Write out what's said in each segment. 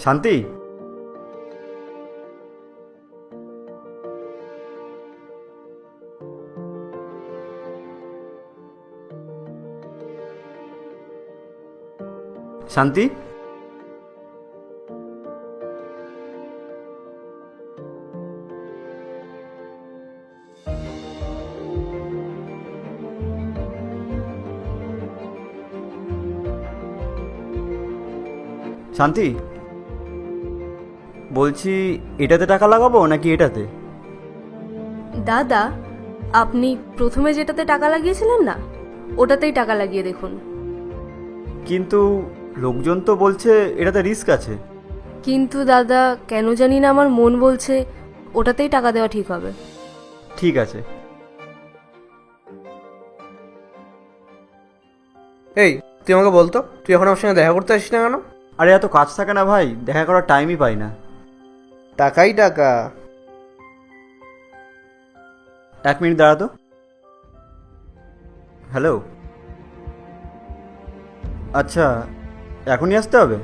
শান্তি, শান্তি, শান্তি, বলছি এটাতে টাকা লাগাবো নাকি এটাতে? দাদা, আপনি প্রথমে যেটাতে টাকা লাগিয়েছিলেন না, ওটাতেই টাকা লাগিয়ে দেখুন। কিন্তু লোকজন তো বলছে এটাতে রিস্ক আছে। কিন্তু দাদা, কেন জানি না আমার মন বলছে ওটাতেই টাকা দেওয়া ঠিক হবে। ঠিক আছে। এই, তুই আমাকে বলতো, তুই এখন আমার সঙ্গে দেখা করতে আসিস না কেন? আরে এত কাজ থাকে না ভাই, দেখা করার টাইমই পাই না। টাকাই টাকা। 1 মিনিট দাঁড়া তো। হ্যালো, আচ্ছা এখনই আসতে হবে?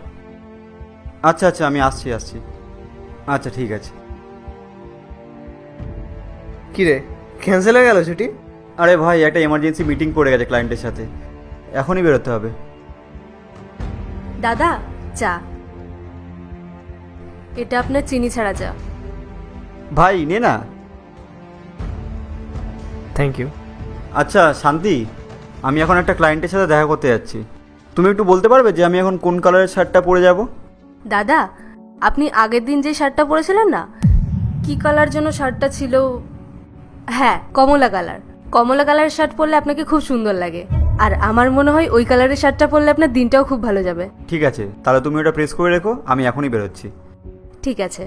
আচ্ছা আচ্ছা, আমি আসছি। আচ্ছা ঠিক আছে। কি রে, ক্যান্সেল হয়ে গেল ছুটি? আরে ভাই, একটা এমার্জেন্সি মিটিং পড়ে গেছে ক্লায়েন্টের সাথে, এখনই বেরোতে হবে। দাদা, চা। এটা আপনার চিনি ছাড়া চা। ভাই নে না। Thank you. আচ্ছা শান্তি, আমি এখন একটা ক্লায়েন্টের সাথে দেখা করতে যাচ্ছি। তুমি একটু বলতে পারবে যে আমি এখন কোন কালারের শার্টটা পরে যাব? দাদা, আপনি আগের দিন যে শার্টটা পরেছিলেন না, কি কালার যেন শার্টটা ছিল? হ্যাঁ, কমলা কালার। কমলা কালারের শার্ট পরলে আপনাকে খুব সুন্দর লাগে। আর আমার মনে হয় ওই কালারের শার্টটা পরলে আপনার দিনটাও খুব ভালো যাবে। ঠিক আছে, তাহলে তুমি ওটা প্রেস করে রেখো, আমি এখনই বেরোচ্ছি। ঠিক আছে।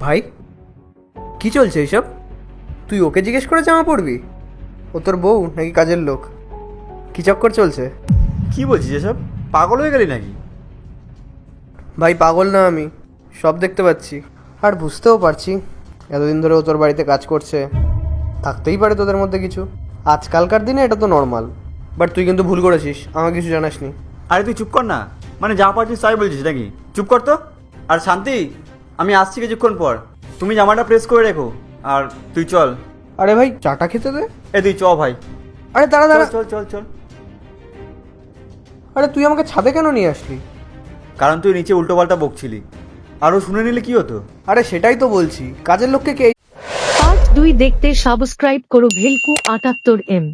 ভাই, কি চলছে এইসব? তুই ওকে জিজ্ঞেস করে জামা পরবি? ও তোর বউ নাকি কাজের লোক? কি চক্কর চলছে? কি বলছিস এসব? পাগল হয়ে গেলি নাকি? ভাই, পাগল না আমি, সব দেখতে পাচ্ছি আর বুঝতেও পারছি। এতদিন ধরে ও তোর বাড়িতে কাজ করছে, থাকতেই পারে তোদের মধ্যে কিছু। আজকালকার দিনে এটা তো নর্মাল, বাট তুই কিন্তু ভুল করেছিস, আমাকে কিছু জানাসনি। আরে তুই চুপ কর না, মানে যা পারছিস তাই বলছিস নাকি? চুপ কর তো। আর শান্তি, আমি আসছি কিছুক্ষণ পর, তুমি জামাটা প্রেস করে রেখো আর তুই চল। আরে ভাই, চাটা খেতে দে। তুই চ ভাই। আরে দাঁড়া দাঁড়া। চল চল চল। আরে তুই আমাকে ছাদে কেন নিয়ে আসলি? কারণ তুই নিচে উল্টোপাল্টা বকছিলি, আরও শুনে নিলে কি হতো? আরে সেটাই তো বলছি, কাজের লোককে কে পার্ট 2 দেখতে সাবস্ক্রাইব করো ভেলকু 78M।